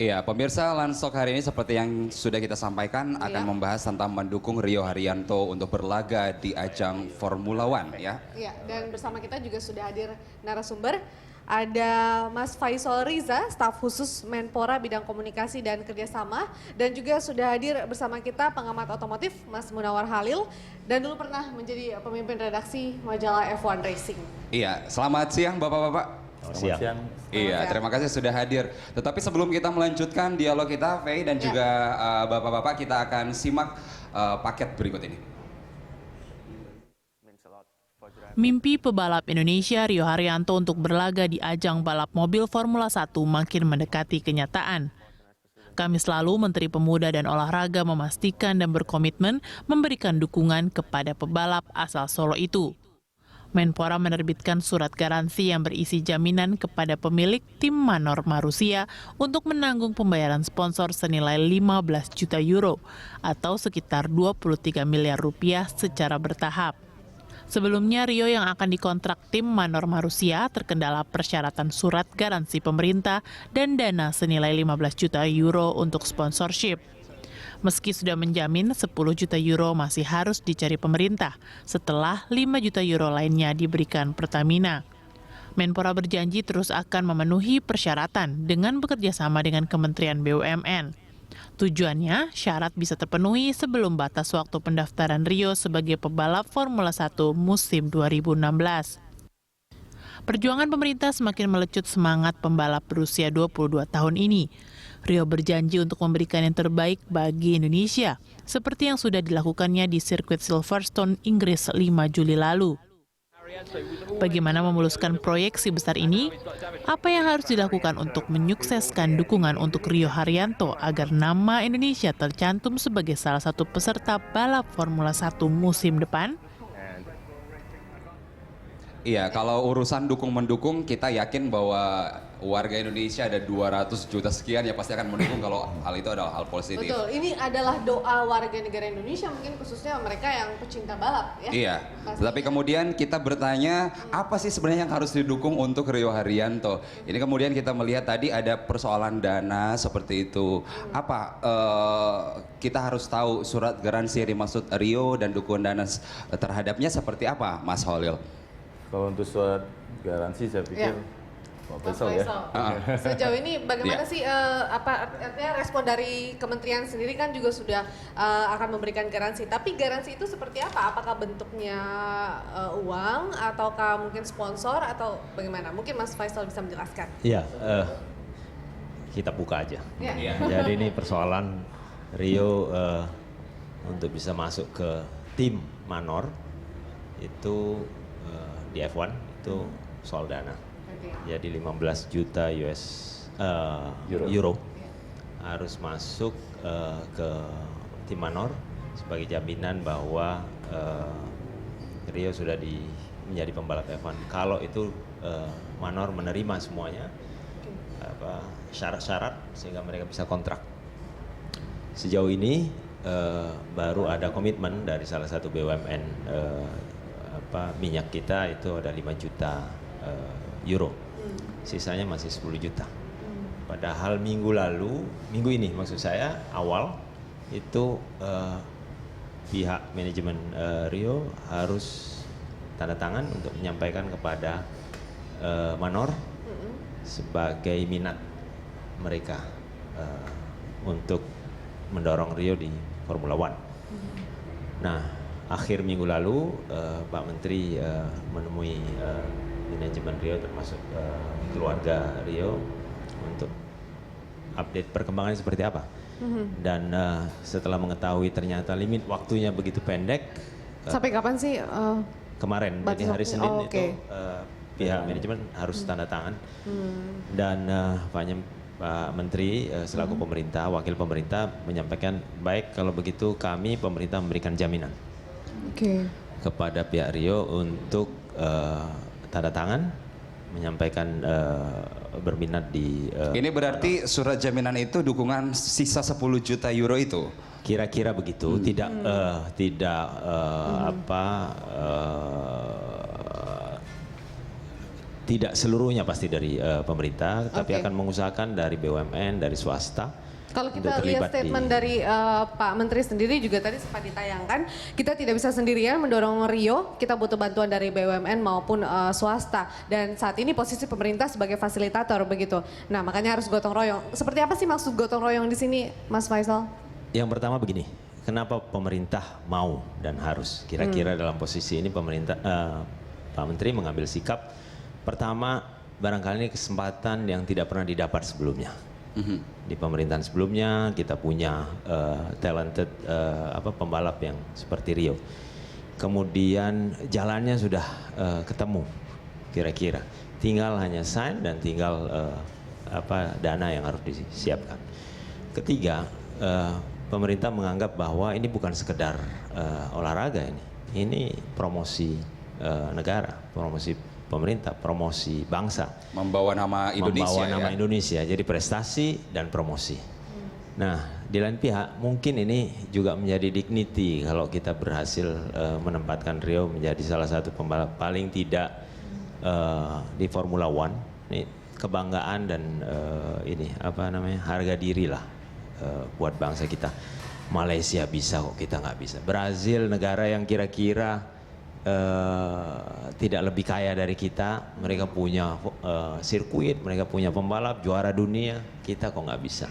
Iya, pemirsa Lansok hari ini seperti yang sudah kita sampaikan akan membahas tentang mendukung Rio Haryanto untuk berlaga di ajang Formula One ya. Iya, dan bersama kita juga sudah hadir narasumber. Ada Mas Faisal Riza, staf khusus Menpora bidang komunikasi dan kerjasama. Dan juga sudah hadir bersama kita pengamat otomotif Mas Munawar Halil. Dan dulu pernah menjadi pemimpin redaksi majalah F1 Racing. Iya, selamat siang Bapak-Bapak. Siang. Iya, terima kasih sudah hadir. Tetapi sebelum kita melanjutkan dialog kita, Faye dan juga Bapak-Bapak, kita akan simak paket berikut ini. Mimpi pebalap Indonesia Rio Haryanto untuk berlaga di ajang balap mobil Formula 1 makin mendekati kenyataan. Kamis lalu, Menteri Pemuda dan Olahraga memastikan dan berkomitmen memberikan dukungan kepada pebalap asal Solo itu. Menpora menerbitkan surat garansi yang berisi jaminan kepada pemilik tim Manor Marussia untuk menanggung pembayaran sponsor senilai 15 juta euro atau sekitar 23 miliar rupiah secara bertahap. Sebelumnya, Rio yang akan dikontrak tim Manor Marussia terkendala persyaratan surat garansi pemerintah dan dana senilai 15 juta euro untuk sponsorship. Meski sudah menjamin 10 juta euro masih harus dicari pemerintah setelah 5 juta euro lainnya diberikan Pertamina. Menpora berjanji terus akan memenuhi persyaratan dengan bekerja sama dengan Kementerian BUMN. Tujuannya, syarat bisa terpenuhi sebelum batas waktu pendaftaran Rio sebagai pebalap Formula 1 musim 2016. Perjuangan pemerintah semakin melecut semangat pembalap berusia 22 tahun ini. Rio berjanji untuk memberikan yang terbaik bagi Indonesia, seperti yang sudah dilakukannya di sirkuit Silverstone, Inggris 5 Juli lalu. Bagaimana memuluskan proyeksi besar ini? Apa yang harus dilakukan untuk menyukseskan dukungan untuk Rio Haryanto agar nama Indonesia tercantum sebagai salah satu peserta balap Formula 1 musim depan? Iya, kalau urusan dukung-mendukung, kita yakin bahwa warga Indonesia ada 200 juta sekian ya pasti akan mendukung kalau hal itu adalah hal positif. Betul, ini adalah doa warga negara Indonesia, mungkin khususnya mereka yang pecinta balap ya. Iya, tetapi kemudian kita bertanya, apa sih sebenarnya yang harus didukung untuk Rio Haryanto? Ini kemudian kita melihat tadi ada persoalan dana seperti itu. Apa kita harus tahu surat garansi yang dimaksud Rio dan dukungan dana terhadapnya seperti apa, Mas Holil? Kalau untuk surat garansi saya pikir Pak Faisal ya. Sejauh ini bagaimana sih artinya respon dari kementerian sendiri kan juga sudah akan memberikan garansi. Tapi garansi itu seperti apa? Apakah bentuknya uang ataukah mungkin sponsor atau bagaimana? Mungkin Mas Faisal bisa menjelaskan. Iya, kita buka aja. Ya. Jadi ini persoalan Rio untuk bisa masuk ke tim Manor itu di F1 itu soal dana. Jadi 15 juta euro harus masuk ke tim Manor sebagai jaminan bahwa Rio sudah menjadi pembalap F1. Kalau itu Manor menerima semuanya syarat-syarat sehingga mereka bisa kontrak. Sejauh ini baru ada komitmen dari salah satu BUMN minyak kita itu ada 5 juta euro. Sisanya masih 10 juta. Padahal minggu ini maksud saya awal itu pihak manajemen Rio harus tanda tangan untuk menyampaikan kepada Manor sebagai minat mereka untuk mendorong Rio di Formula One. Nah, akhir minggu lalu Pak Menteri menemui manajemen Rio termasuk keluarga Rio untuk update perkembangannya seperti apa. Dan setelah mengetahui ternyata limit waktunya begitu pendek. Sampai kapan sih? Kemarin, jadi hari Senin itu pihak manajemen harus tanda tangan. Dan Pak Menteri selaku pemerintah, wakil pemerintah menyampaikan baik kalau begitu kami pemerintah memberikan jaminan. Kepada pihak Rio untuk tanda tangan menyampaikan berminat di ini berarti surat jaminan itu dukungan sisa 10 juta euro itu kira-kira begitu. Tidak seluruhnya pasti dari pemerintah, tapi akan mengusahakan dari BUMN, dari swasta. Kalau untuk kita lihat terlibat statement di- dari Pak Menteri sendiri juga tadi sempat ditayangkan, kita tidak bisa sendirian mendorong Rio, kita butuh bantuan dari BUMN maupun swasta. Dan saat ini posisi pemerintah sebagai fasilitator begitu. Nah makanya harus gotong royong. Seperti apa sih maksud gotong royong di sini, Mas Faisal? Yang pertama begini, kenapa pemerintah mau dan harus? Kira-kira dalam posisi ini pemerintah, Pak Menteri mengambil sikap. Pertama, barangkali ini kesempatan yang tidak pernah didapat sebelumnya. Di pemerintahan sebelumnya kita punya talented pembalap yang seperti Rio. Kemudian jalannya sudah ketemu kira-kira. Tinggal hanya sign dan tinggal dana yang harus disiapkan. Ketiga, pemerintah menganggap bahwa ini bukan sekedar olahraga ini. Ini promosi negara, promosi pemerintah, promosi bangsa. Membawa nama Indonesia. Membawa nama ya? Indonesia, jadi prestasi dan promosi. Nah, di lain pihak mungkin ini juga menjadi dignity kalau kita berhasil menempatkan Rio menjadi salah satu pembalap paling tidak di Formula One. Ini kebanggaan dan harga diri lah buat bangsa kita. Malaysia bisa kok, kita nggak bisa. Brazil, negara yang kira-kira tidak lebih kaya dari kita, mereka punya sirkuit, mereka punya pembalap juara dunia, kita kok nggak bisa.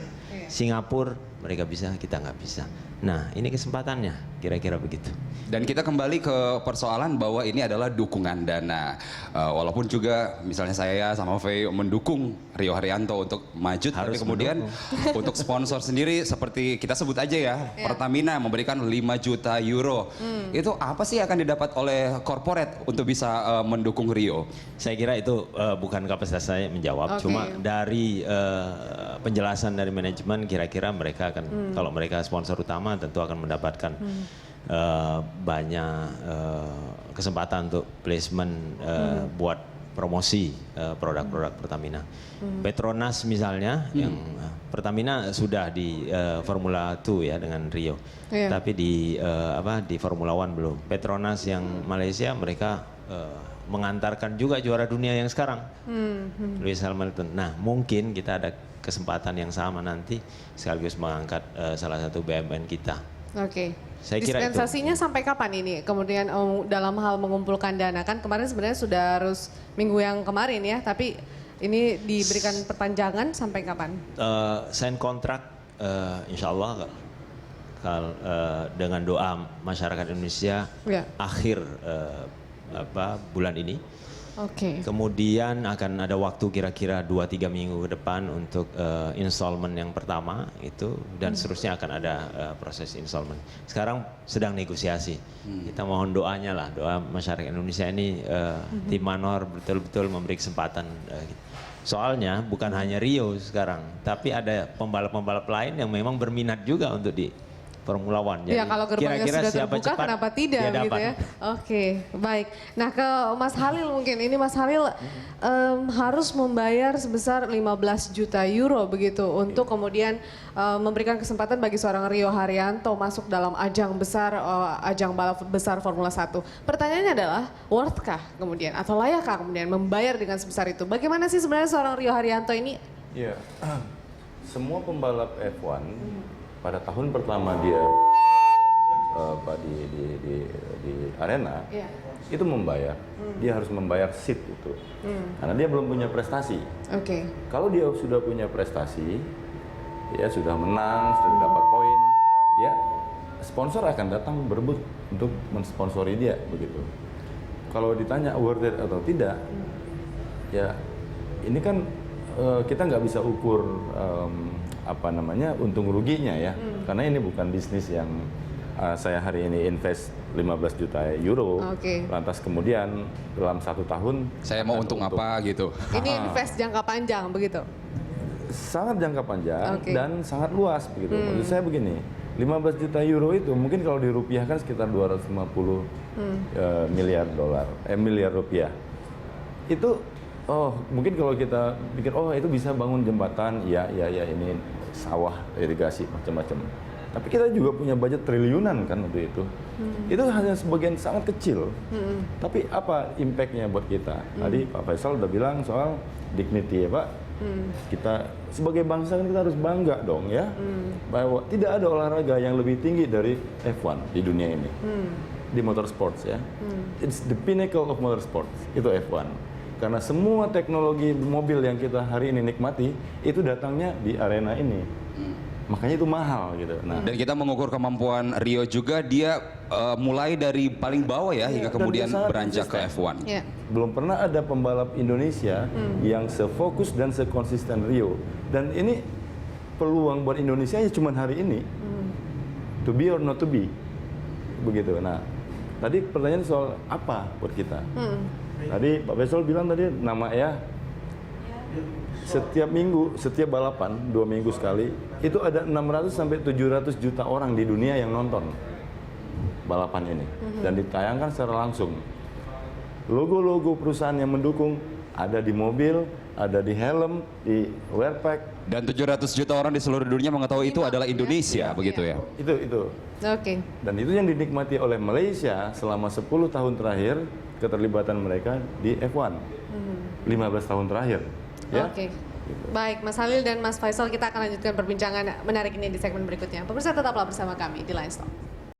Singapura mereka bisa, kita nggak bisa. Nah ini kesempatannya, kira-kira begitu. Dan kita kembali ke persoalan bahwa ini adalah dukungan dana. Walaupun juga misalnya saya sama Faye mendukung Rio Haryanto untuk maju, tapi kemudian untuk sponsor sendiri seperti kita sebut aja ya, Pertamina memberikan 5 juta euro. Itu apa sih yang akan didapat oleh corporate untuk bisa mendukung Rio? Saya kira itu bukan kapasitas saya menjawab, cuma dari penjelasan dari manajemen kira-kira mereka akan, kalau mereka sponsor utama tentu akan mendapatkan banyak kesempatan untuk placement buat promosi produk-produk Pertamina. Petronas misalnya, yang Pertamina sudah di Formula 2 ya dengan Rio, tapi di Formula One belum. Petronas yang Malaysia mereka mengantarkan juga juara dunia yang sekarang, Lewis Hamilton. Nah mungkin kita ada kesempatan yang sama nanti sekaligus mengangkat salah satu BUMN kita. Oke. Saya kira itu. Dispensasinya sampai kapan ini? Kemudian dalam hal mengumpulkan dana, kan kemarin sebenarnya sudah harus minggu yang kemarin ya, tapi ini diberikan perpanjangan sampai kapan? Sign kontrak insya Allah dengan doa masyarakat Indonesia akhir bulan ini. Oke. Kemudian akan ada waktu kira-kira 2-3 minggu ke depan untuk installment yang pertama itu, dan seterusnya akan ada proses installment. Sekarang sedang negosiasi. Kita mohon doanya lah, doa masyarakat Indonesia ini tim Manor betul-betul memberi kesempatan. Soalnya bukan hanya Rio sekarang, tapi ada pembalap-pembalap lain yang memang berminat juga untuk di Formula One. Ya kalau gerbangnya sudah terbuka kenapa tidak gitu ya. Oke, baik. Nah ke Mas Halil mungkin, ini Mas Halil harus membayar sebesar 15 juta euro begitu untuk kemudian memberikan kesempatan bagi seorang Rio Haryanto masuk dalam ajang besar, ajang balap besar Formula 1. Pertanyaannya adalah worthkah kemudian atau layakkah kemudian membayar dengan sebesar itu? Bagaimana sih sebenarnya seorang Rio Haryanto ini? Iya, semua pembalap F1 pada tahun pertama dia di arena itu membayar, dia harus membayar seat itu, karena dia belum punya prestasi. Kalau dia sudah punya prestasi, ya sudah menang, sudah dapat poin, ya sponsor akan datang berebut untuk mensponsori dia begitu. Kalau ditanya worth it atau tidak, ya ini kan kita nggak bisa ukur untung ruginya ya, karena ini bukan bisnis yang saya hari ini invest 15 juta euro, lantas kemudian dalam 1 tahun saya mau untung apa gitu. Ini invest jangka panjang begitu? Sangat jangka panjang dan sangat luas begitu. Maksud saya begini, 15 juta euro itu mungkin kalau dirupiahkan sekitar 250 miliar rupiah. Itu mungkin kalau kita pikir itu bisa bangun jembatan, ya ini sawah irigasi macam-macam. Tapi kita juga punya budget triliunan kan waktu itu. Itu hanya sebagian sangat kecil. Tapi apa impact-nya buat kita? Tadi Pak Faisal udah bilang soal dignity ya Pak. Kita sebagai bangsa kan kita harus bangga dong ya, bahwa tidak ada olahraga yang lebih tinggi dari F1 di dunia ini, di motorsports ya. It's the pinnacle of motorsports, itu F1. Karena semua teknologi mobil yang kita hari ini nikmati itu datangnya di arena ini. Makanya itu mahal gitu. Nah, Dan kita mengukur kemampuan Rio juga, dia mulai dari paling bawah ya, hingga kemudian beranjak ke F1. Yeah. belum pernah ada pembalap Indonesia yang sefokus dan sekonsisten Rio. Dan ini peluang buat Indonesia ya cuma hari ini. To be or not to be. Begitu. Nah, tadi pertanyaan soal apa buat kita. Tadi Pak Faisal bilang tadi nama ya. Setiap minggu, setiap balapan 2 minggu sekali, itu ada 600 sampai 700 juta orang di dunia yang nonton balapan ini dan ditayangkan secara langsung. Logo-logo perusahaan yang mendukung ada di mobil, ada di helm, di wear pack. Dan 700 juta orang di seluruh dunia mengetahui itu adalah Indonesia, begitu ya? Itu. Oke. Dan itu yang dinikmati oleh Malaysia selama 10 tahun terakhir, keterlibatan mereka di F1. 15 tahun terakhir. Ya? Oke. Baik, Mas Halil dan Mas Faisal, kita akan lanjutkan perbincangan menarik ini di segmen berikutnya. Pemirsa tetaplah bersama kami di Line Stop.